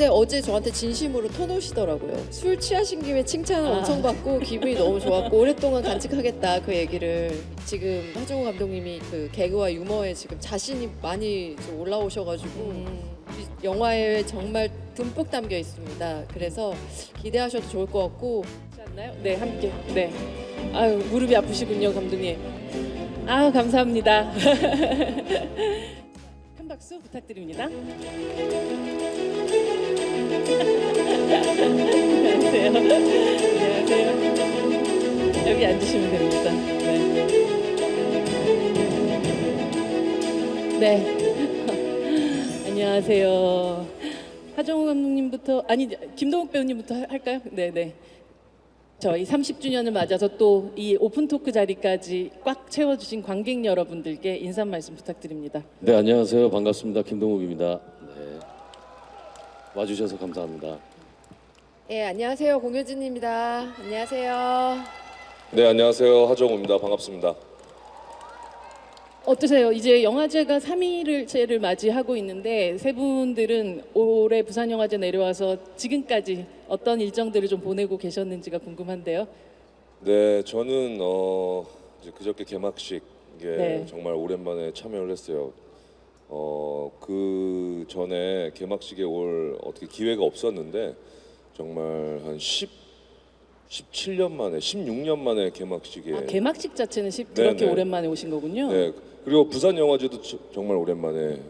근데 어제 저한테 진심으로 터놓으시더라고요. 술 취하신 김에 칭찬을 엄청 받고 기분이 너무 좋았고 오랫동안 간직하겠다 그 얘기를. 지금 하정우 감독님이 그 개그와 유머에 지금 자신이 많이 좀 올라오셔가지고 이 영화에 정말 듬뿍 담겨 있습니다. 그래서 기대하셔도 좋을 것 같고. 그렇지 않나요? 네, 함께. 네. 아유, 무릎이 아프시군요, 감독님. 아유, 감사합니다. 큰 박수 부탁드립니다. 안녕하세요. 안녕하세요. 여기 앉으시면 됩니다. 네. 네. 안녕하세요. 하정우 감독님부터, 아니, 김동욱 배우님부터 할까요? 네네. 저희 30주년을 맞아서 또 이 오픈 토크 자리까지 꽉 채워주신 관객 여러분들께 인사 말씀 부탁드립니다. 네, 안녕하세요. 반갑습니다. 김동욱입니다. 네. 와주셔서 감사합니다. 예, 안녕하세요. 공효진입니다. 안녕하세요. 네, 안녕하세요. 하정우입니다. 반갑습니다. 어떠세요? 이제 영화제가 3일째를 맞이하고 있는데 세 분들은 올해 부산영화제 내려와서 지금까지 어떤 일정들을 좀 보내고 계셨는지가 궁금한데요. 네, 저는 이제 그저께 개막식에 네. 정말 오랜만에 참여를 했어요. 그 전에 개막식에 올 어떻게 기회가 없었는데 정말 한 17년 만에, 16년 만에 개막식에. 아, 개막식 자체는 그렇게 네네. 오랜만에 오신 거군요. 네, 그리고 부산 영화제도 정말 오랜만에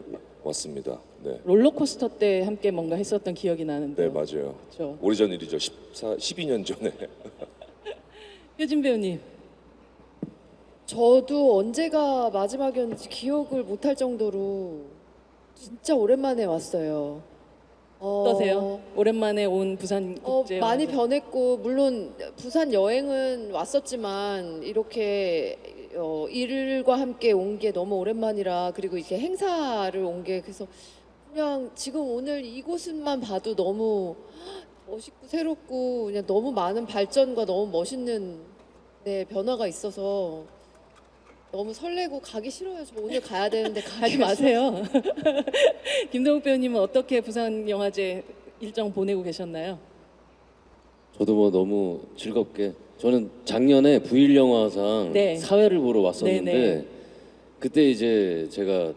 왔습니다. 네, 롤러코스터 때 함께 뭔가 했었던 기억이 나는데. 네 맞아요. 그렇죠. 오래전 일이죠. 12년 전에. 효진 배우님. 저도 언제가 마지막이었는지 기억을 못할 정도로 진짜 오랜만에 왔어요. 어떠세요? 오랜만에 온 부산 국제 많이 영화제. 변했고 물론 부산 여행은 왔었지만 이렇게 일과 함께 온 게 너무 오랜만이라 그리고 이렇게 행사를 온 게 그래서 그냥 지금 오늘 이곳만 봐도 너무 멋있고 새롭고 그냥 너무 많은 발전과 너무 멋있는 변화가 있어서 너무 설레고 가기 싫어요. 저 오늘 가야 되는데 가지 가기 마세요. 김동욱 배우님은 어떻게 부산 영화제 일정 보내고 계셨나요? 저도 뭐 너무 즐겁게 저는 작년에 부일 영화상 네. 사회를 보러 왔었는데 네네. 그때 이제 제가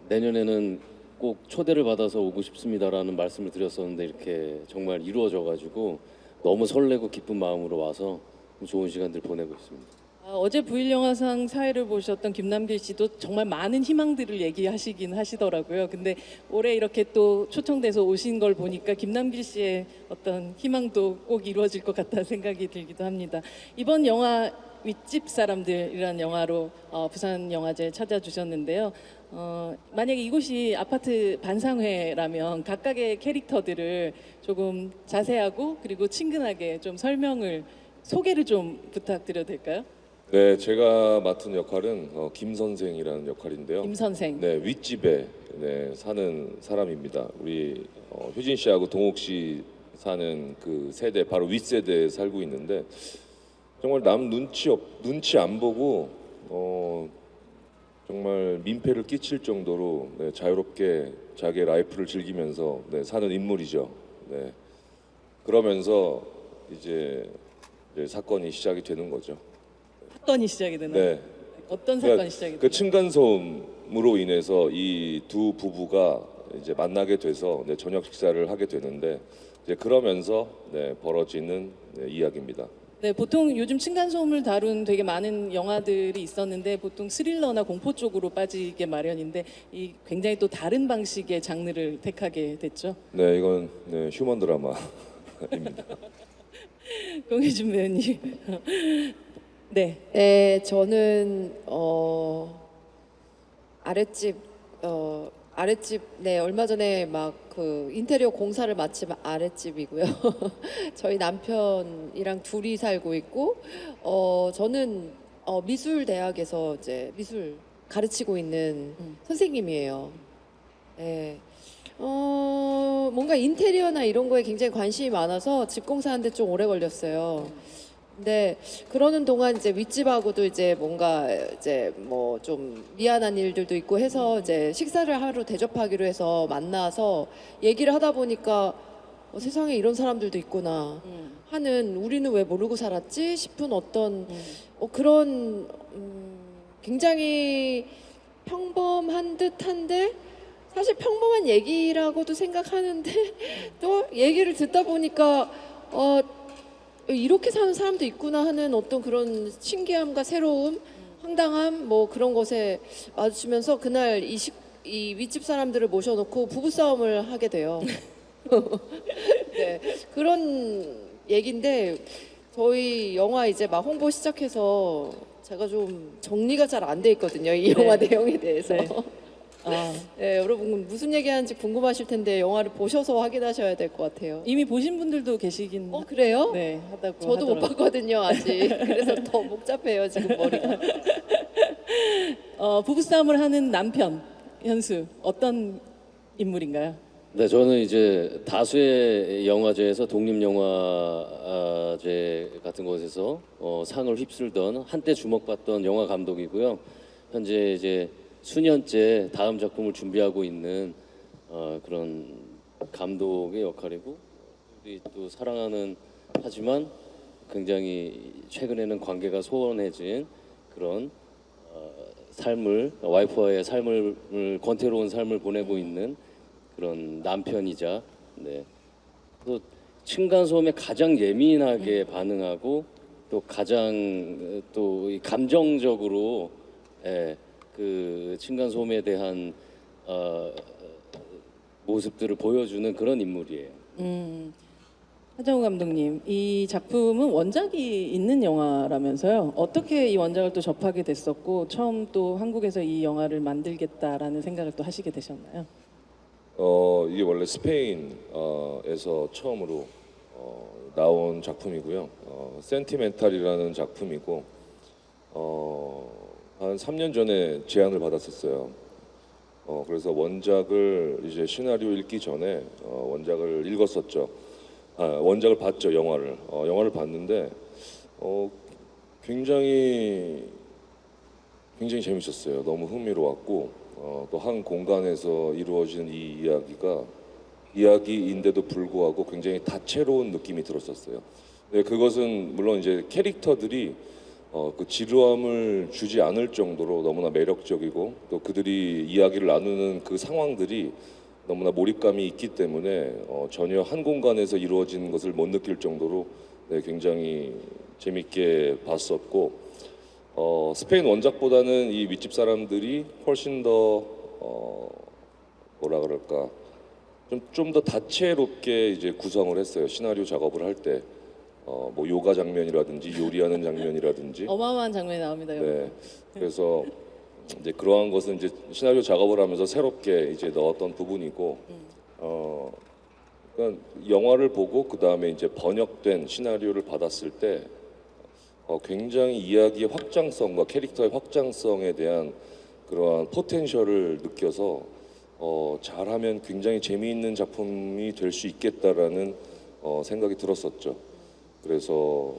내년에는 꼭 초대를 받아서 오고 싶습니다라는 말씀을 드렸었는데 이렇게 정말 이루어져 가지고 너무 설레고 기쁜 마음으로 와서 좋은 시간들 보내고 있습니다. 어제 부일영화상 사회를 보셨던 김남길 씨도 정말 많은 희망들을 얘기하시긴 하시더라고요. 근데 올해 이렇게 또 초청돼서 오신 걸 보니까 김남길 씨의 어떤 희망도 꼭 이루어질 것 같다는 생각이 들기도 합니다. 이번 영화 윗집 사람들이라는 영화로 부산 영화제 찾아주셨는데요. 만약에 이곳이 아파트 반상회라면 각각의 캐릭터들을 조금 자세하고 그리고 친근하게 좀 소개를 좀 부탁드려도 될까요? 네, 제가 맡은 역할은 김 선생이라는 역할인데요. 김 선생. 네, 윗집에 사는 사람입니다. 우리 효진 씨하고 동욱 씨 사는 그 세대 바로 윗세대에 살고 있는데 정말 남 눈치 안 보고 정말 민폐를 끼칠 정도로 자유롭게 자기의 라이프를 즐기면서 사는 인물이죠. 네. 그러면서 이제 사건이 시작이 되는 거죠. 사건이 시작이 되나요? 네. 어떤 그러니까 사건이 시작이 그 되나요? 층간소음으로 인해서 이 두 부부가 이제 만나게 돼서 저녁 식사를 하게 되는데 이제 그러면서 벌어지는 이야기입니다. 네, 보통 요즘 층간소음을 다룬 되게 많은 영화들이 있었는데 보통 스릴러나 공포 쪽으로 빠지게 마련인데 이 굉장히 또 다른 방식의 장르를 택하게 됐죠. 네, 이건 휴먼 드라마입니다. 공효진 배우님. 네. 네, 저는 아랫집 얼마 전에 막 그 인테리어 공사를 마친 아랫집이고요. 저희 남편이랑 둘이 살고 있고 저는 미술 대학에서 이제 미술 가르치고 있는 선생님이에요. 네. 뭔가 인테리어나 이런 거에 굉장히 관심이 많아서 집 공사하는데 좀 오래 걸렸어요. 근데 그러는 동안 이제 윗집하고도 이제 뭔가 이제 뭐 좀 미안한 일들도 있고 해서 이제 식사를 하러 대접하기로 해서 만나서 얘기를 하다 보니까 세상에 이런 사람들도 있구나 하는, 우리는 왜 모르고 살았지 싶은 어떤 그런 굉장히 평범한 듯한데 사실 평범한 얘기라고도 생각하는데 또 얘기를 듣다 보니까 이렇게 사는 사람도 있구나 하는 어떤 그런 신기함과 새로움, 황당함 뭐 그런 것에 마주치면서 그날 이 윗집 사람들을 모셔놓고 부부싸움을 하게 돼요. 네, 그런 얘기인데 저희 영화 이제 막 홍보 시작해서 제가 좀 정리가 잘 안 돼 있거든요. 이 영화 내용에 대해서. 네. 아, 네, 여러분 무슨 얘기하는지 궁금하실 텐데 영화를 보셔서 확인하셔야 될 것 같아요. 이미 보신 분들도 계시긴 그래요? 네, 하다고 저도 못 하더라고요. 봤거든요 아직. 그래서 더 복잡해요 지금 머리가. 부부싸움을 하는 남편 현수 어떤 인물인가요? 네, 저는 이제 다수의 영화제에서 독립영화제 같은 곳에서 상을 휩쓸던 한때 주목받던 영화 감독이고요. 현재 이제 수년째 다음 작품을 준비하고 있는 그런 감독의 역할이고, 우리 또 사랑하는 하지만 굉장히 최근에는 관계가 소원해진 그런 삶을, 와이프와의 삶을 권태로운 삶을 보내고 있는 그런 남편이자, 네, 또 층간 소음에 가장 예민하게 반응하고 또 가장 또 이 감정적으로, 예, 그 층간 소음에 대한 모습들을 보여주는 그런 인물이에요. 하정우 감독님, 이 작품은 원작이 있는 영화라면서요. 어떻게 이 원작을 또 접하게 됐었고 처음 또 한국에서 이 영화를 만들겠다라는 생각을 또 하시게 되셨나요? 이게 원래 스페인에서 처음으로 나온 작품이고요. 센티멘탈이라는 작품이고 한 3년 전에 제안을 받았었어요. 그래서 원작을 이제 시나리오 읽기 전에 원작을 읽었었죠. 원작을 봤죠, 영화를. 영화를 봤는데 굉장히 재밌었어요. 너무 흥미로웠고 또 한 공간에서 이루어진 이 이야기인데도 불구하고 굉장히 다채로운 느낌이 들었었어요. 네, 그것은 물론 이제 캐릭터들이 그 지루함을 주지 않을 정도로 너무나 매력적이고, 또 그들이 이야기를 나누는 그 상황들이 너무나 몰입감이 있기 때문에 전혀 한 공간에서 이루어진 것을 못 느낄 정도로, 네, 굉장히 재밌게 봤었고, 스페인 원작보다는 이 윗집 사람들이 훨씬 더 뭐라 그럴까, 좀 더 다채롭게 이제 구성을 했어요. 시나리오 작업을 할 때 뭐 요가 장면이라든지 요리하는 장면이라든지, 어마어마한 장면이 나옵니다. 여기. 네, 그래서 이제 그러한 것은 이제 시나리오 작업을 하면서 새롭게 이제 넣었던 부분이고, 그러니까 영화를 보고 그 다음에 이제 번역된 시나리오를 받았을 때 굉장히 이야기의 확장성과 캐릭터의 확장성에 대한 그러한 포텐셜을 느껴서 잘하면 굉장히 재미있는 작품이 될 수 있겠다라는 생각이 들었었죠. 그래서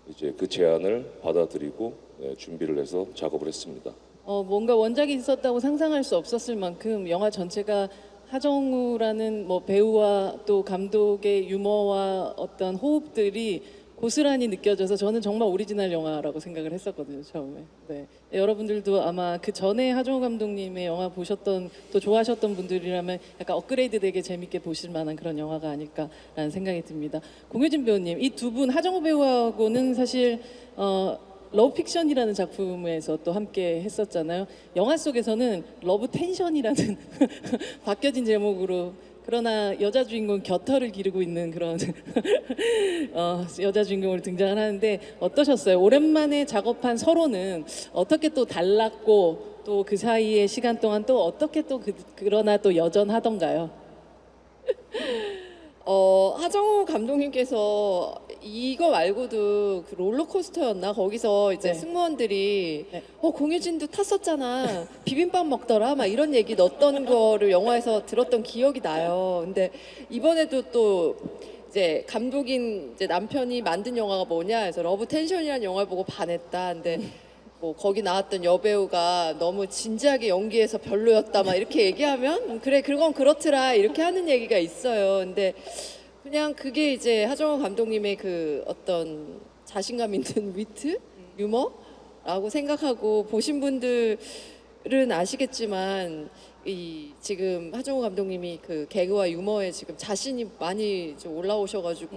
이제 그 제안을 받아들이고, 네, 준비를 해서 작업을 했습니다. 뭔가 원작이 있었다고 상상할 수 없었을 만큼 영화 전체가 하정우라는 뭐 배우와 또 감독의 유머와 어떤 호흡들이 고스란히 느껴져서 저는 정말 오리지널 영화라고 생각을 했었거든요, 처음에. 네. 여러분들도 아마 그 전에 하정우 감독님의 영화 보셨던, 또 좋아하셨던 분들이라면 약간 업그레이드 되게 재밌게 보실 만한 그런 영화가 아닐까라는 생각이 듭니다. 공효진 배우님, 이 두 분 하정우 배우하고는 사실 러브 픽션이라는 작품에서 또 함께 했었잖아요. 영화 속에서는 러브 텐션이라는 바뀌어진 제목으로, 그러나 여자 주인공 겨털을 기르고 있는 그런 여자 주인공으로 등장을 하는데 어떠셨어요? 오랜만에 작업한 서로는 어떻게 또 달랐고, 또 그 사이의 시간 동안 또 어떻게 또 그러나 또 여전하던가요? 하정우 감독님께서 이거 말고도 그 롤러코스터였나? 거기서 이제 네. 승무원들이 네. 공효진도 탔었잖아. 비빔밥 먹더라. 막 이런 얘기 넣었던 거를 영화에서 들었던 기억이 나요. 근데 이번에도 또 이제 감독인 이제 남편이 만든 영화가 뭐냐 해서 러브 텐션이라는 영화를 보고 반했다. 근데 뭐 거기 나왔던 여배우가 너무 진지하게 연기해서 별로였다 막 이렇게 얘기하면 그래 그건 그렇더라 이렇게 하는 얘기가 있어요. 근데 그냥 그게 이제 하정우 감독님의 그 어떤 자신감 있는 위트, 유머라고 생각하고 보신 분들은 아시겠지만 이 지금 하정우 감독님이 그 개그와 유머에 지금 자신이 많이 좀 올라오셔가지고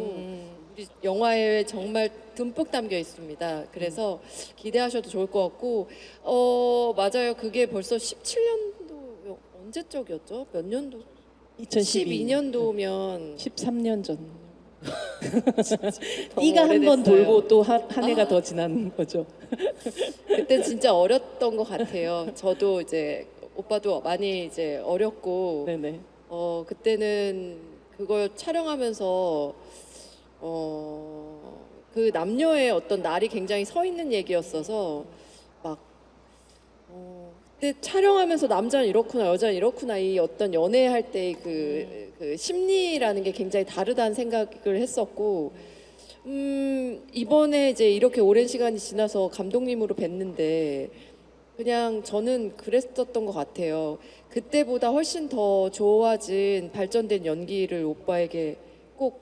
우리 영화에 정말 듬뿍 담겨 있습니다. 그래서 기대하셔도 좋을 것 같고 맞아요. 그게 벌써 17년도 언제적이었죠? 몇 년도? 12년도면 13년 전. 너무 띠가 한 번 오래됐어요. 돌고 또 한 해가 더 지난 거죠. 그때 진짜 어렸던 것 같아요. 저도 이제 오빠도 많이 이제 어렸고 네네. 그때는 그걸 촬영하면서 그 남녀의 어떤 날이 굉장히 서 있는 얘기였어서 막 그때 촬영하면서 남자는 이렇구나 여자는 이렇구나 이 어떤 연애할 때 그 심리라는 게 굉장히 다르다는 생각을 했었고 이번에 이제 이렇게 오랜 시간이 지나서 감독님으로 뵀는데 그냥 저는 그랬었던 것 같아요. 그때보다 훨씬 더 좋아진 발전된 연기를 오빠에게 꼭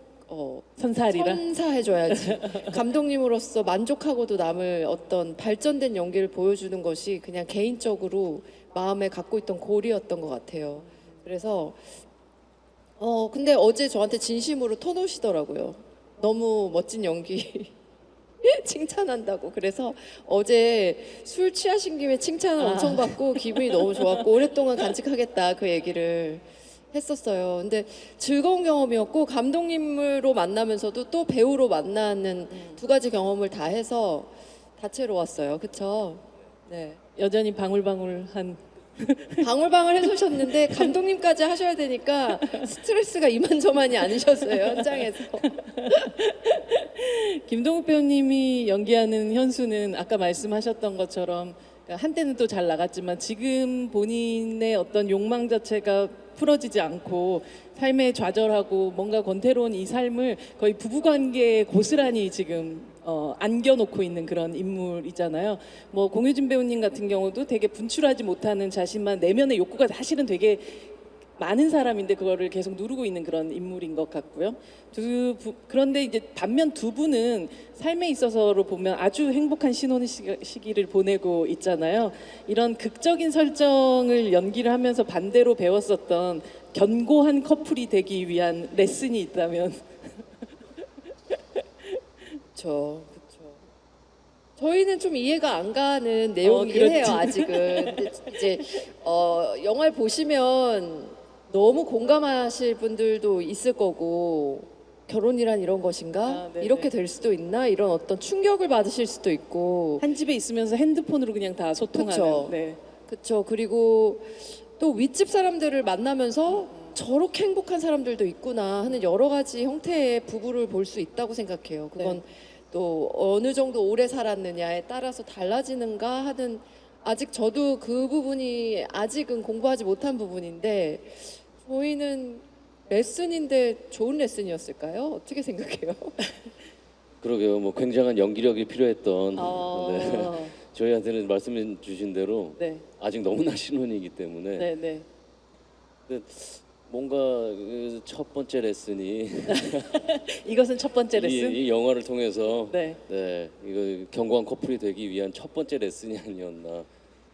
선사하리라. 선사해줘야지. 감독님으로서 만족하고도 남을 어떤 발전된 연기를 보여주는 것이 그냥 개인적으로 마음에 갖고 있던 고리였던 것 같아요. 그래서 근데 어제 저한테 진심으로 터놓으시더라고요. 너무 멋진 연기 칭찬한다고. 그래서 어제 술 취하신 김에 칭찬을 엄청 받고 기분이 너무 좋았고 오랫동안 간직하겠다 그 얘기를 했었어요. 근데 즐거운 경험이었고 감독님으로 만나면서도 또 배우로 만나는 두 가지 경험을 다 해서 다채로웠어요. 그쵸? 네. 여전히 방울방울한. 방울방울 해주셨는데 감독님까지 하셔야 되니까 스트레스가 이만저만이 아니셨어요. 현장에서. 김동욱 배우님이 연기하는 현수는 아까 말씀하셨던 것처럼 그러니까 한때는 또 잘 나갔지만 지금 본인의 어떤 욕망 자체가 풀어지지 않고 삶에 좌절하고 뭔가 권태로운 이 삶을 거의 부부관계에 고스란히 지금 안겨놓고 있는 그런 인물이잖아요. 뭐 공효진 배우님 같은 경우도 되게 분출하지 못하는 자신만 내면의 욕구가 사실은 되게 많은 사람인데 그거를 계속 누르고 있는 그런 인물인 것 같고요. 그런데 이제 반면 두 분은 삶에 있어서로 보면 아주 행복한 신혼 시기를 보내고 있잖아요. 이런 극적인 설정을 연기를 하면서 반대로 배웠었던 견고한 커플이 되기 위한 레슨이 있다면 그렇죠. 저희는 좀 이해가 안 가는 내용이긴 그렇지. 해요. 아직은. 근데 이제 영화를 보시면 너무 공감하실 분들도 있을 거고 결혼이란 이런 것인가? 네네. 이렇게 될 수도 있나? 이런 어떤 충격을 받으실 수도 있고 한 집에 있으면서 핸드폰으로 그냥 다 소통하는. 그쵸. 네. 그렇죠. 그리고 또 윗집 사람들을 만나면서 저렇게 행복한 사람들도 있구나 하는 여러 가지 형태의 부부를 볼 수 있다고 생각해요. 그건 또 어느 정도 오래 살았느냐에 따라서 달라지는가 하는 아직 저도 그 부분이 아직은 공부하지 못한 부분인데 저희는 레슨인데 좋은 레슨이었을까요? 어떻게 생각해요? 그러게요. 뭐 굉장한 연기력이 필요했던 어. 네. 저희한테는 말씀 주신 대로 네. 아직 너무나 신혼이기 때문에 네, 네. 근데 뭔가 그첫 번째 레슨이 이것은 첫 번째 레슨. 이 영화를 통해서 네. 이거 견고한 커플이 되기 위한 첫 번째 레슨이 아니었나.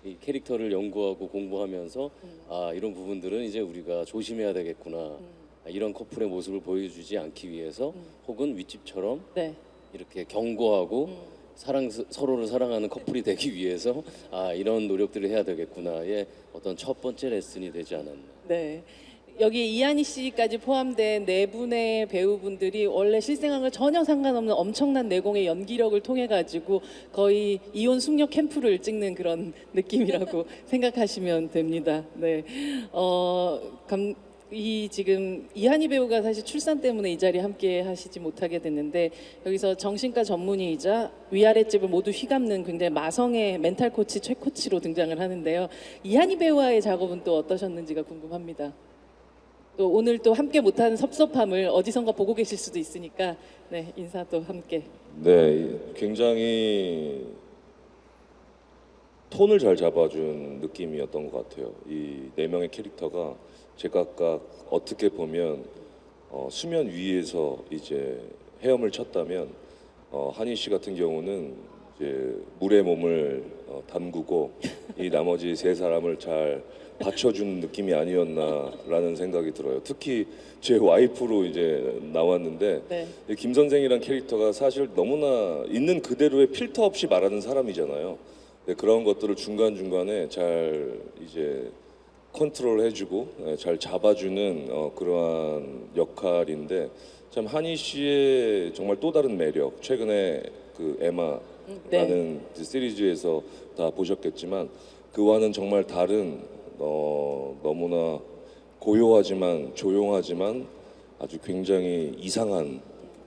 이 캐릭터를 연구하고 공부하면서 아 이런 부분들은 이제 우리가 조심해야 되겠구나. 아, 이런 커플의 모습을 보여주지 않기 위해서 혹은 윗집처럼 네. 이렇게 견고하고 서로를 사랑하는 커플이 되기 위해서 아 이런 노력들을 해야 되겠구나의 어떤 첫 번째 레슨이 되지 않았나. 네. 여기 이한희 씨까지 포함된 네 분의 배우분들이 원래 실생활과 전혀 상관없는 엄청난 내공의 연기력을 통해 가지고 거의 이혼 숙녀 캠프를 찍는 그런 느낌이라고 생각하시면 됩니다. 네. 이 지금 이한희 배우가 사실 출산 때문에 이 자리에 함께 하시지 못하게 됐는데 여기서 정신과 전문의이자 위아랫집을 모두 휘감는 굉장히 마성의 멘탈 코치 최 코치로 등장을 하는데요. 이한희 배우와의 작업은 또 어떠셨는지가 궁금합니다. 또 오늘 또 함께 못하는 섭섭함을 어디선가 보고 계실 수도 있으니까 네, 인사도 함께. 네, 굉장히 톤을 잘 잡아준 느낌이었던 것 같아요. 이 네 명의 캐릭터가 제각각 어떻게 보면 수면 위에서 이제 헤엄을 쳤다면 한희 씨 같은 경우는 이제 물에 몸을 담그고 이 나머지 세 사람을 잘 받쳐주는 느낌이 아니었나라는 생각이 들어요. 특히 제 와이프로 이제 나왔는데 네. 이 김 선생이란 캐릭터가 사실 너무나 있는 그대로의 필터 없이 말하는 사람이잖아요. 네, 그런 것들을 중간 중간에 잘 이제 컨트롤 해주고 잘 잡아주는 그러한 역할인데 참 한희 씨의 정말 또 다른 매력. 최근에 그 에마라는 네. 시리즈에서 다 보셨겠지만 그와는 정말 다른 너무나 고요하지만 조용하지만 아주 굉장히 이상한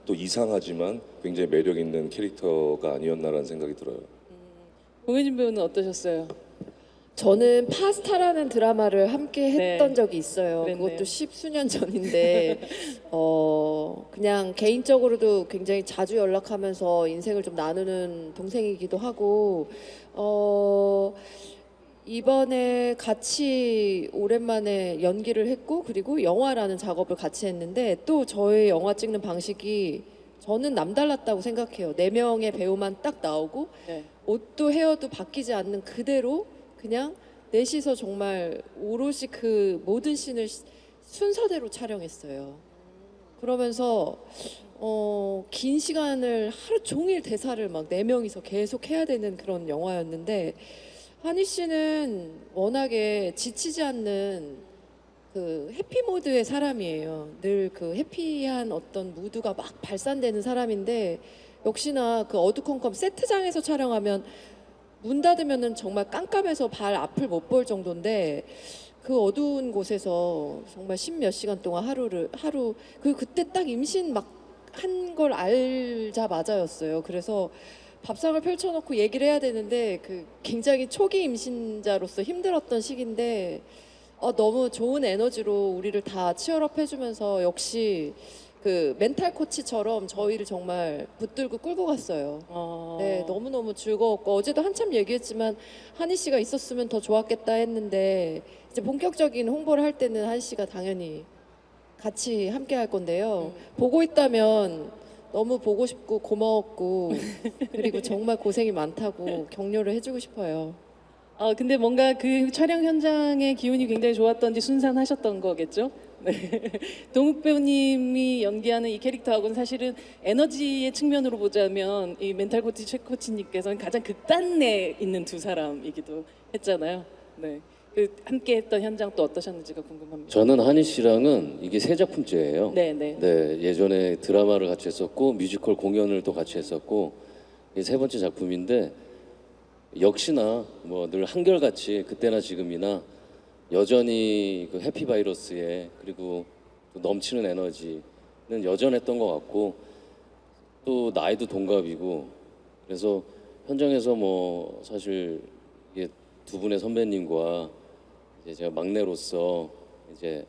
또 이상하지만 굉장히 매력 있는 캐릭터가 아니었나라는 생각이 들어요. 공효진 배우는 어떠셨어요? 저는 파스타라는 드라마를 함께 했던 네. 적이 있어요. 그랬네요. 그것도 십수년 전인데 그냥 개인적으로도 굉장히 자주 연락하면서 인생을 좀 나누는 동생이기도 하고 이번에 같이 오랜만에 연기를 했고 그리고 영화라는 작업을 같이 했는데 또 저의 영화 찍는 방식이 저는 남달랐다고 생각해요. 네 명의 배우만 딱 나오고 네. 옷도 헤어도 바뀌지 않는 그대로 그냥 넷이서 정말 오롯이 그 모든 씬을 순서대로 촬영했어요. 그러면서 긴 시간을 하루 종일 대사를 막 네 명이서 계속 해야 되는 그런 영화였는데 한희 씨는 워낙에 지치지 않는 그 해피 모드의 사람이에요. 늘 그 해피한 어떤 무드가 막 발산되는 사람인데 역시나 그 어두컴컴 세트장에서 촬영하면 문 닫으면은 정말 깜깜해서 발 앞을 못 볼 정도인데 그 어두운 곳에서 정말 십몇 시간 동안 하루 그때 딱 임신 막 한 걸 알자마자였어요. 그래서 밥상을 펼쳐놓고 얘기를 해야 되는데 그 굉장히 초기 임신자로서 힘들었던 시기인데 너무 좋은 에너지로 우리를 다 치열업 해주면서 역시 그 멘탈 코치처럼 저희를 정말 붙들고 끌고 갔어요. 네, 너무너무 즐거웠고 어제도 한참 얘기했지만 한희 씨가 있었으면 더 좋았겠다 했는데 이제 본격적인 홍보를 할 때는 한희 씨가 당연히 같이 함께 할 건데요. 보고 있다면 너무 보고 싶고 고마웠고 그리고 정말 고생이 많다고 격려를 해주고 싶어요. 근데 뭔가 그 촬영 현장의 기운이 굉장히 좋았던지 순산하셨던 거겠죠? 네. 동욱 배우님이 연기하는 이 캐릭터하고는 사실은 에너지의 측면으로 보자면 이 멘탈 코치 최 코치님께서는 가장 극단에 있는 두 사람이기도 했잖아요. 네. 그 함께 했던 현장 또 어떠셨는지가 궁금합니다. 저는 한희 씨랑은 이게 세 작품째예요. 네, 네. 네, 예전에 드라마를 같이 했었고 뮤지컬 공연을 또 같이 했었고 이게 세 번째 작품인데 역시나 뭐 늘 한결같이 그때나 지금이나 여전히 그 해피 바이러스에 그리고 또 넘치는 에너지는 여전했던 것 같고 또 나이도 동갑이고 그래서 현장에서 뭐 사실 이게 두 분의 선배님과 이제 제가 막내로서 이제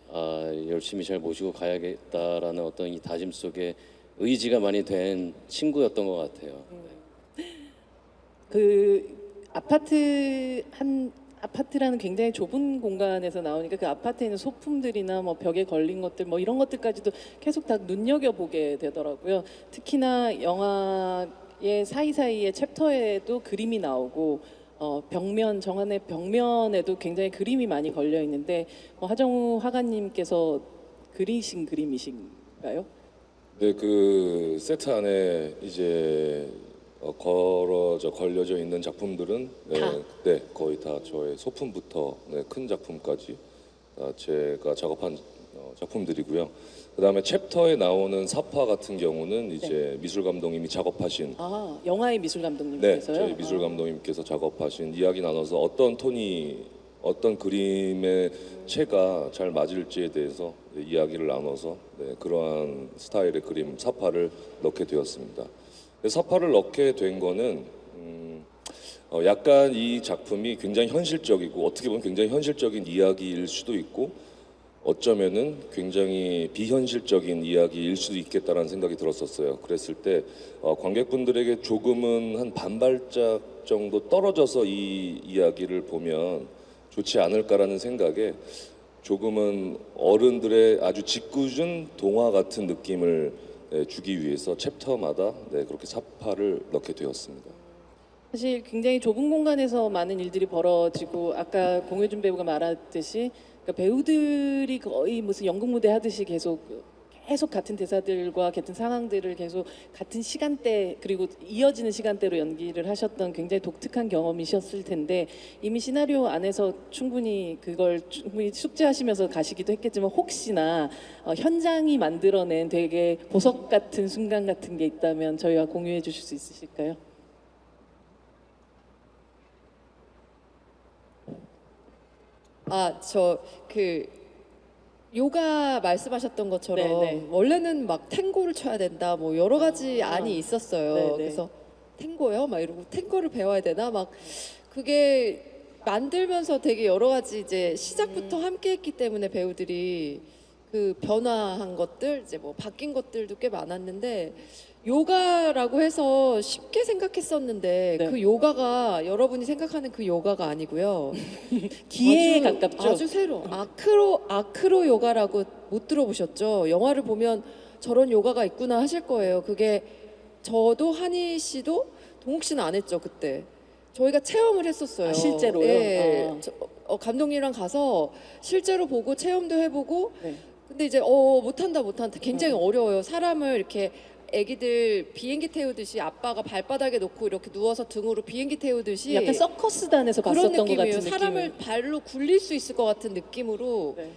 열심히 잘 모시고 가야겠다라는 어떤 이 다짐 속에 의지가 많이 된 친구였던 것 같아요. 그 아파트라는 굉장히 좁은 공간에서 나오니까 그 아파트에 있는 소품들이나 뭐 벽에 걸린 것들 뭐 이런 것들까지도 계속 다 눈여겨 보게 되더라고요. 특히나 영화의 사이사이의 챕터에도 그림이 나오고 벽면 정안의 벽면에도 굉장히 그림이 많이 걸려 있는데 하정우 화가님께서 그리신 그림이신가요? 네, 그 세트 안에 이제 걸려져 있는 작품들은 네, 거의 다 저의 소품부터 큰 작품까지 제가 작업한 작품들이고요. 그다음에 챕터에 나오는 사파 같은 경우는 이제 미술 감독님이 작업하신 영화의 미술 네, 감독님께서요? 저희 미술 감독님께서 작업하신 이야기 나눠서 어떤 톤이 어떤 그림의 체가 잘 맞을지에 대해서 이야기를 나눠서 그러한 스타일의 그림 사파를 넣게 되었습니다. 사파를 넣게 된 거는 약간 이 작품이 굉장히 현실적이고 어떻게 보면 굉장히 현실적인 이야기일 수도 있고 어쩌면은 굉장히 비현실적인 이야기일 수도 있겠다라는 생각이 들었었어요. 그랬을 때 관객분들에게 조금은 한 반발짝 정도 떨어져서 이 이야기를 보면 좋지 않을까라는 생각에 조금은 어른들의 아주 짓궂은 동화 같은 느낌을 주기 위해서 챕터마다 그렇게 사파를 넣게 되었습니다. 사실 굉장히 좁은 공간에서 많은 일들이 벌어지고 아까 공효준 배우가 말했듯이 그러니까 배우들이 거의 무슨 연극 무대 하듯이 계속 같은 대사들과 같은 상황들을 계속 같은 시간대 그리고 이어지는 시간대로 연기를 하셨던 굉장히 독특한 경험이셨을 텐데 이미 시나리오 안에서 충분히 그걸 충분히 숙지하시면서 가시기도 했겠지만 혹시나 현장이 만들어낸 되게 보석 같은 순간 같은 게 있다면 저희와 공유해 주실 수 있으실까요? 저 요가 말씀하셨던 것처럼 네, 네. 원래는 막 탱고를 춰야 된다 뭐 여러 가지 안이 있었어요. 네, 네. 그래서 탱고요? 막 이러고 탱고를 배워야 되나 막 그게 만들면서 되게 여러 가지 이제 시작부터 함께 했기 때문에 배우들이 그 변화한 것들 이제 뭐 바뀐 것들도 꽤 많았는데 요가라고 해서 쉽게 생각했었는데 네. 그 요가가 여러분이 생각하는 그 요가가 아니고요. 기회에 아주- 가깝죠. 아주 새로 아크로 요가라고 못 들어보셨죠? 영화를 보면 저런 요가가 있구나 하실 거예요. 그게 저도 한희 씨도 동욱 씨는 안 했죠 그때. 저희가 체험을 했었어요. 아, 실제로요? 예. 아. 감독님이랑 가서 실제로 보고 체험도 해보고. 네. 근데 이제 못한다. 굉장히 어려워요. 사람을 이렇게 애기들 비행기 태우듯이 아빠가 발바닥에 놓고 이렇게 누워서 등으로 비행기 태우듯이 약간 서커스단에서 그런 봤었던 것 느낌이에요. 같은 사람을 느낌. 발로 굴릴 수 있을 것 같은 느낌으로 네.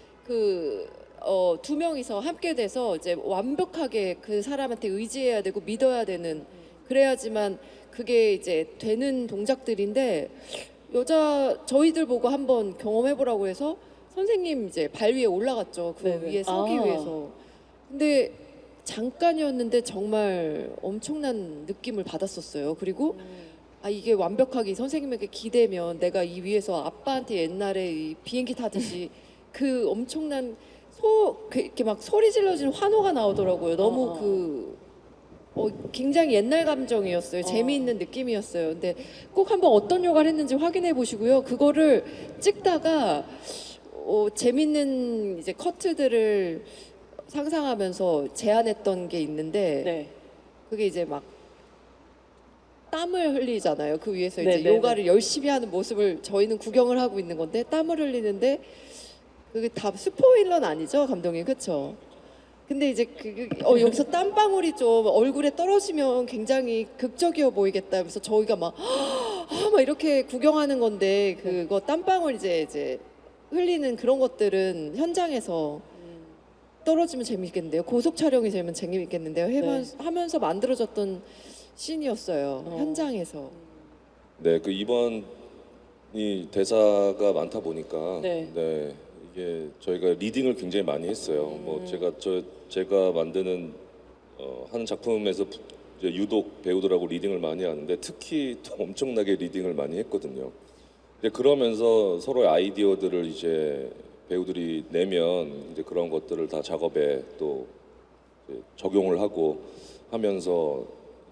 두 명이서 함께 돼서 이제 완벽하게 그 사람한테 의지해야 되고 믿어야 되는 그래야지만 그게 이제 되는 동작들인데 저희들 보고 한번 경험해보라고 해서 선생님 이제 발 위에 올라갔죠. 그 네네. 위에 서기 아. 위해서. 근데 잠깐이었는데 정말 엄청난 느낌을 받았었어요. 그리고 이게 완벽하게 선생님에게 기대면 내가 이 위에서 아빠한테 옛날에 이 비행기 타듯이 그 엄청난 이렇게 막 소리 질러지는 환호가 나오더라고요. 너무 굉장히 옛날 감정이었어요. 재미있는 느낌이었어요. 근데 꼭 한번 어떤 요가를 했는지 확인해 보시고요. 그거를 찍다가 재밌는 이제 커트들을 상상하면서 제안했던 게 있는데 네. 그게 이제 막 땀을 흘리잖아요. 그 위에서 이제 네, 네, 요가를 열심히 하는 모습을 저희는 구경을 하고 있는 건데 땀을 흘리는데 그게 다 스포일러는 아니죠, 감독님, 그렇죠? 근데 이제 여기서 땀방울이 좀 얼굴에 떨어지면 굉장히 극적이어 보이겠다 하면서 저희가 막 이렇게 구경하는 건데 그거 땀방울 이제 흘리는 그런 것들은 현장에서 떨어지면 재밌겠는데요. 고속 촬영이 되면 재밌겠는데요. 하면서 만들어졌던 씬이었어요. 현장에서. 네, 그 이번이 대사가 많다 보니까 네. 이게 저희가 리딩을 굉장히 많이 했어요. 뭐 제가 만드는 하는 작품에서 이제 유독 배우들하고 리딩을 많이 하는데 특히 또 엄청나게 리딩을 많이 했거든요. 근데 그러면서 서로의 아이디어들을 이제 배우들이 내면 이제 그런 것들을 다 작업에 또 이제 적용을 하고 하면서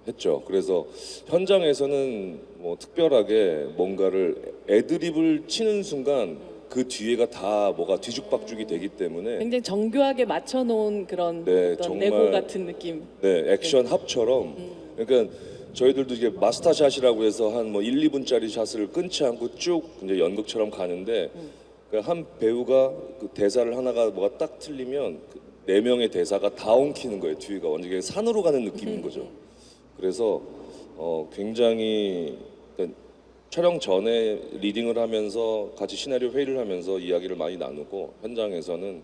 했죠. 그래서 현장에서는 뭐 특별하게 뭔가를 애드립을 치는 순간 그 뒤에가 다 뭐가 뒤죽박죽이 되기 때문에 굉장히 정교하게 맞춰놓은 그런 네, 어떤 정말- 레고 같은 느낌. 네, 액션 합처럼 그러니까 저희들도 이게 마스터샷이라고 해서 한 뭐 1, 2분짜리 샷을 끊지 않고 쭉 이제 연극처럼 가는데 그러니까 한 배우가 그 대사를 하나가 뭐가 딱 틀리면 그 4명의 대사가 다 엉키는 거예요. 뒤가 완전히 산으로 가는 느낌인 거죠. 그래서 굉장히 그러니까 촬영 전에 리딩을 하면서 같이 시나리오 회의를 하면서 이야기를 많이 나누고 현장에서는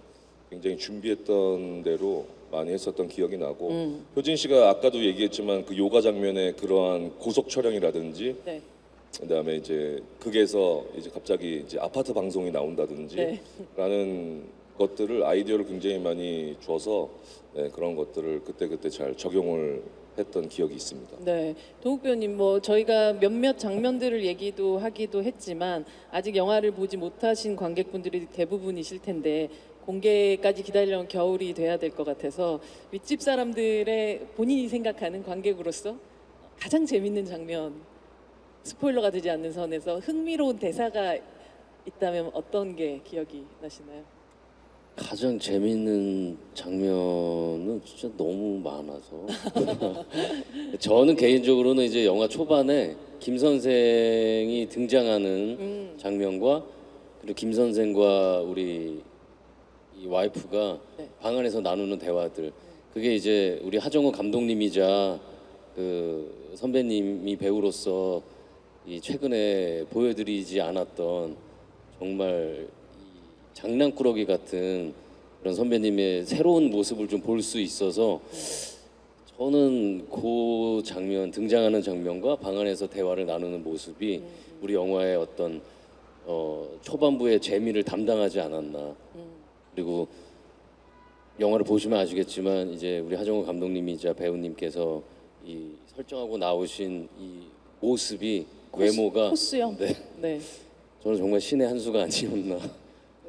굉장히 준비했던 대로 많이 했었던 기억이 나고 효진 씨가 아까도 얘기했지만 그 요가 장면의 그러한 고속 촬영이라든지 네. 그다음에 이제 극에서 이제 갑자기 이제 아파트 방송이 나온다든지 네. 라는 것들을 아이디어를 굉장히 많이 줘서 그런 것들을 그때 잘 적용을 했던 기억이 있습니다. 네, 도욱 배우님, 뭐 저희가 몇몇 장면들을 얘기도 하기도 했지만 아직 영화를 보지 못하신 관객분들이 대부분이실 텐데 공개까지 기다리려면 겨울이 돼야 될 것 같아서 윗집 사람들의 본인이 생각하는 관객으로서 가장 재밌는 장면, 스포일러가 되지 않는 선에서 흥미로운 대사가 있다면 어떤 게 기억이 나시나요? 가장 재밌는 장면은 진짜 너무 많아서 저는 개인적으로는 이제 영화 초반에 김 선생이 등장하는 장면과 그리고 김 선생과 우리 이 와이프가 네. 방 안에서 나누는 대화들, 그게 이제 우리 하정우 감독님이자 그 선배님이 배우로서 이 최근에 보여드리지 않았던 정말 장난꾸러기 같은 그런 선배님의 새로운 모습을 좀 볼 수 있어서 저는 그 장면, 등장하는 장면과 방 안에서 대화를 나누는 모습이 우리 영화의 어떤 초반부의 재미를 담당하지 않았나. 그리고 영화를 보시면 아시겠지만 이제 우리 하정우 감독님이자 배우님께서 이 설정하고 나오신 이 모습이 외모가 코스형. 네, 네. 저는 정말 신의 한 수가 아니었나.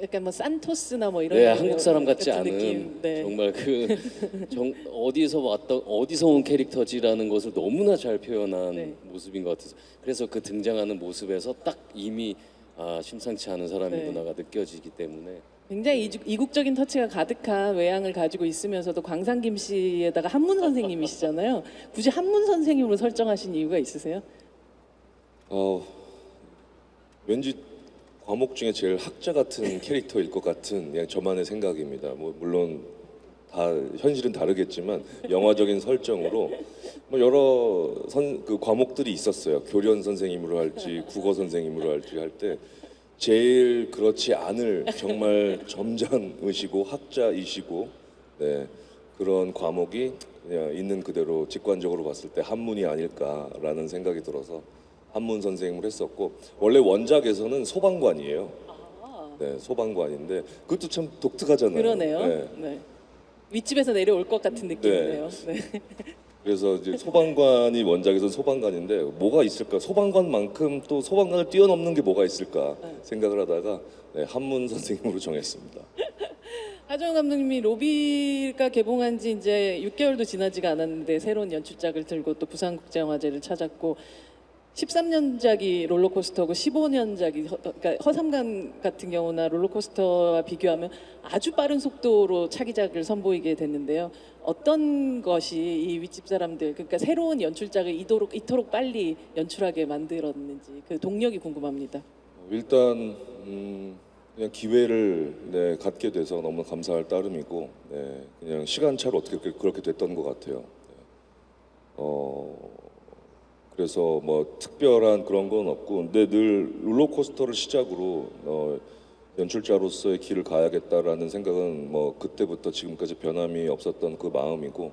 약간 뭐 산토스나 뭐 이런 네, 한국 사람 같지 같은 않은 느낌. 네. 정말 어디서 온 캐릭터지라는 것을 너무나 잘 표현한 네. 모습인 것 같아서 그래서 그 등장하는 모습에서 딱 이미 심상치 않은 사람이구나가 느껴지기 때문에 굉장히 이국적인 터치가 가득한 외양을 가지고 있으면서도 광상김 씨에다가 한문 선생님이시잖아요. 굳이 한문 선생님으로 설정하신 이유가 있으세요? 왠지 과목 중에 제일 학자 같은 캐릭터일 것 같은 그냥 저만의 생각입니다. 뭐 물론 다 현실은 다르겠지만 영화적인 설정으로 뭐 여러 그 과목들이 있었어요. 교련 선생님으로 할지 국어 선생님으로 할지 할 때 제일 그렇지 않을 정말 점잖으시고 학자이시고 네, 그런 과목이 그냥 있는 그대로 직관적으로 봤을 때 한문이 아닐까라는 생각이 들어서 한문 선생님을 했었고 원래 원작에서는 소방관이에요. 네, 소방관인데 그것도 참 독특하잖아요. 그러네요. 네. 네. 윗집에서 내려올 것 같은 느낌이네요. 네. 그래서 이제 소방관이 원작에서는 소방관인데 뭐가 있을까? 소방관만큼 또 소방관을 뛰어넘는 게 뭐가 있을까 생각을 하다가 네, 한문 선생님으로 정했습니다. 하정우 감독님이 로비가 개봉한 지 이제 6개월도 지나지가 않았는데 새로운 연출작을 들고 또 부산국제영화제를 찾았고 13년작이 롤러코스터고 15년작이 그러니까 허삼간 같은 경우나 롤러코스터와 비교하면 아주 빠른 속도로 차기작을 선보이게 됐는데요. 어떤 것이 이 윗집 사람들 그러니까 새로운 연출작을 이토록 빨리 연출하게 만들었는지 그 동력이 궁금합니다. 일단 그냥 기회를 네, 갖게 돼서 너무 감사할 따름이고 네, 그냥 시간차로 어떻게 그렇게 됐던 것 같아요. 네. 그래서 뭐 특별한 그런 건 없고 근데 늘 롤러코스터를 시작으로 연출자로서의 길을 가야겠다라는 생각은 뭐 그때부터 지금까지 변함이 없었던 그 마음이고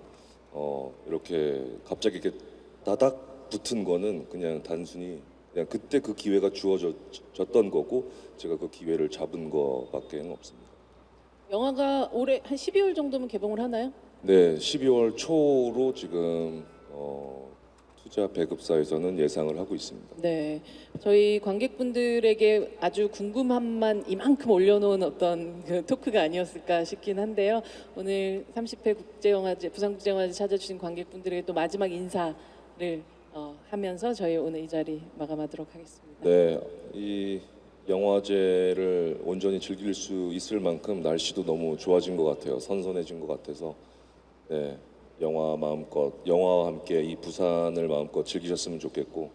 이렇게 갑자기 이렇게 다닥 붙은 거는 그냥 단순히 그냥 그때 그 기회가 주어졌던 거고 제가 그 기회를 잡은 거밖에 없습니다. 영화가 올해 한 12월 정도면 개봉을 하나요? 네, 12월 초로 지금 투자 배급사에서는 예상을 하고 있습니다. 네, 저희 관객분들에게 아주 궁금함만 이만큼 올려놓은 어떤 그 토크가 아니었을까 싶긴 한데요. 오늘 30회 국제영화제, 부산국제영화제 찾아주신 관객분들에게 또 마지막 인사를 하면서 저희 오늘 이 자리 마감하도록 하겠습니다. 네, 이 영화제를 온전히 즐길 수 있을 만큼 날씨도 너무 좋아진 것 같아요. 선선해진 것 같아서 네, 영화와 함께 이 부산을 마음껏 즐기셨으면 좋겠고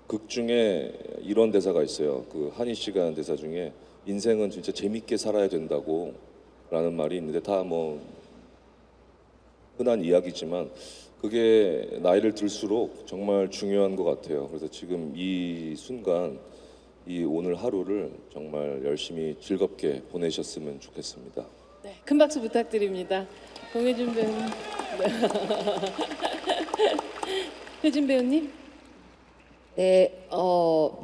극 중에 이런 대사가 있어요. 그 한희 씨가 한 대사 중에 인생은 진짜 재밌게 살아야 된다고 라는 말이 있는데 다 뭐 흔한 이야기지만 그게 나이를 들수록 정말 중요한 것 같아요. 그래서 지금 이 순간 이 오늘 하루를 정말 열심히 즐겁게 보내셨으면 좋겠습니다. 네, 큰 박수 부탁드립니다. 공혜준 배우님. 네. 혜진 배우님. 네,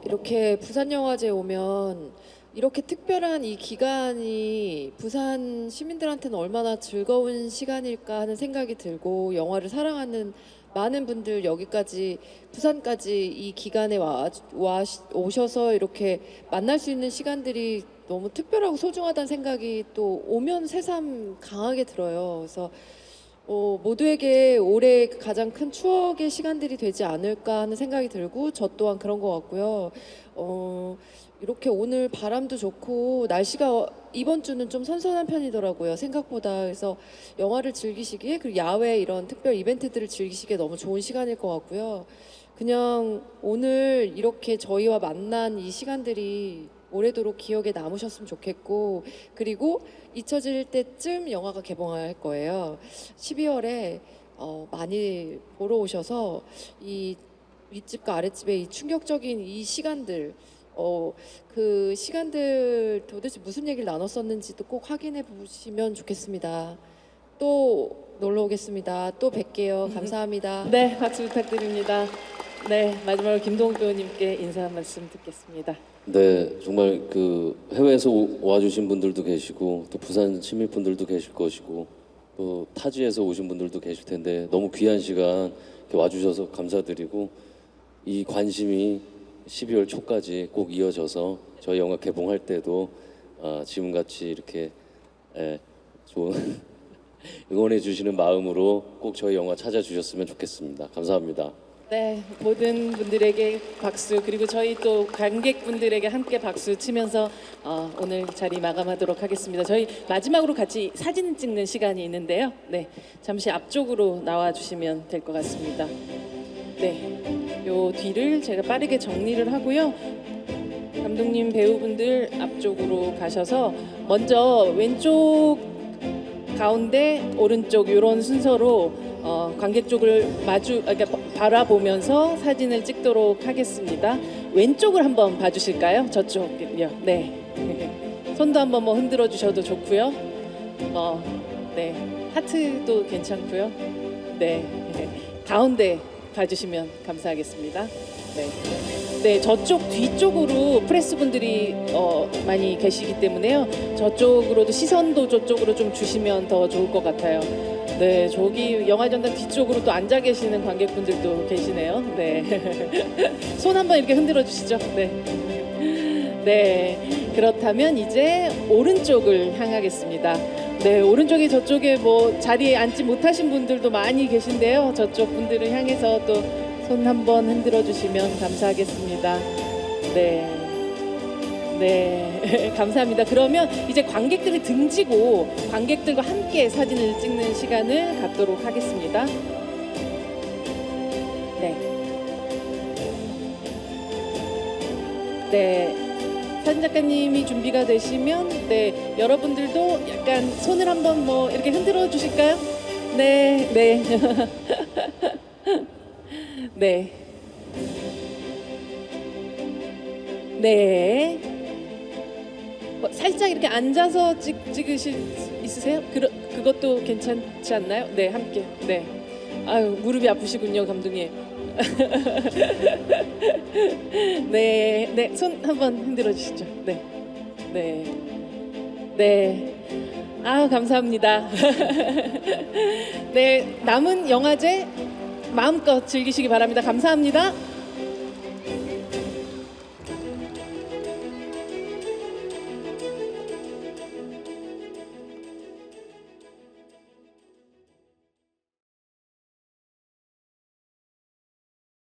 이렇게 부산영화제 오면 이렇게 특별한 이 기간이 부산 시민들한테는 얼마나 즐거운 시간일까 하는 생각이 들고 영화를 사랑하는 많은 분들 여기까지 부산까지 이 기간에 오셔서 이렇게 만날 수 있는 시간들이 너무 특별하고 소중하다는 생각이 또 오면 새삼 강하게 들어요. 그래서 모두에게 올해 가장 큰 추억의 시간들이 되지 않을까 하는 생각이 들고 저 또한 그런 것 같고요. 이렇게 오늘 바람도 좋고 날씨가 이번 주는 좀 선선한 편이더라고요. 생각보다. 그래서 영화를 즐기시기에 그리고 야외 이런 특별 이벤트들을 즐기시기에 너무 좋은 시간일 것 같고요. 그냥 오늘 이렇게 저희와 만난 이 시간들이 오래도록 기억에 남으셨으면 좋겠고 그리고 잊혀질 때쯤 영화가 개봉할 거예요. 12월에 많이 보러 오셔서 이 윗집과 아랫집의 이 충격적인 이 시간들 그 시간들 도대체 무슨 얘기를 나눴었는지도 꼭 확인해 보시면 좋겠습니다. 또 놀러 오겠습니다. 또 뵐게요. 감사합니다. 네, 박수 부탁드립니다. 네, 마지막으로 김동욱 배우님께 인사 한 말씀 듣겠습니다. 네, 정말 그 해외에서 와주신 분들도 계시고 또 부산 시민분들도 계실 것이고 또 타지에서 오신 분들도 계실 텐데 너무 귀한 시간 이렇게 와주셔서 감사드리고 이 관심이 12월 초까지 꼭 이어져서 저희 영화 개봉할 때도 지금같이 이렇게 좋은 응원해 주시는 마음으로 꼭 저희 영화 찾아주셨으면 좋겠습니다. 감사합니다. 네, 모든 분들에게 박수 그리고 저희 또 관객분들에게 함께 박수 치면서 오늘 자리 마감하도록 하겠습니다. 저희 마지막으로 같이 사진 찍는 시간이 있는데요. 네, 잠시 앞쪽으로 나와 주시면 될 것 같습니다. 네, 요 뒤를 제가 빠르게 정리를 하고요. 감독님 배우분들 앞쪽으로 가셔서 먼저 왼쪽 가운데 오른쪽 이런 순서로 관객 쪽을 그러니까 바라보면서 사진을 찍도록 하겠습니다. 왼쪽을 한번 봐주실까요? 저쪽요. 네. 손도 한번 뭐 흔들어 주셔도 좋고요. 네. 하트도 괜찮고요. 네. 가운데 봐주시면 감사하겠습니다. 네. 네, 저쪽 뒤쪽으로 프레스 분들이 많이 계시기 때문에요. 저쪽으로도 시선도 저쪽으로 좀 주시면 더 좋을 것 같아요. 네, 저기 영화전당 뒤쪽으로 또 앉아 계시는 관객분들도 계시네요. 네, 손 한번 이렇게 흔들어 주시죠. 네, 네, 그렇다면 이제 오른쪽을 향하겠습니다. 네, 오른쪽에 저쪽에 뭐 자리에 앉지 못하신 분들도 많이 계신데요. 저쪽 분들을 향해서 또 손 한번 흔들어 주시면 감사하겠습니다. 네. 네, 감사합니다. 그러면 이제 관객들을 등지고 관객들과 함께 사진을 찍는 시간을 갖도록 하겠습니다. 네. 네. 사진 작가님이 준비가 되시면 네, 여러분들도 약간 손을 한번 뭐 이렇게 흔들어 주실까요? 네, 네. 네. 네. 살짝 이렇게 앉아서 찍으실 수 있으세요? 그것도 괜찮지 않나요? 네, 함께. 네. 아유, 무릎이 아프시군요, 감독님. 네, 네, 손 한번 흔들어 주시죠. 네, 네, 네. 아유, 감사합니다. 네, 남은 영화제 마음껏 즐기시기 바랍니다. 감사합니다.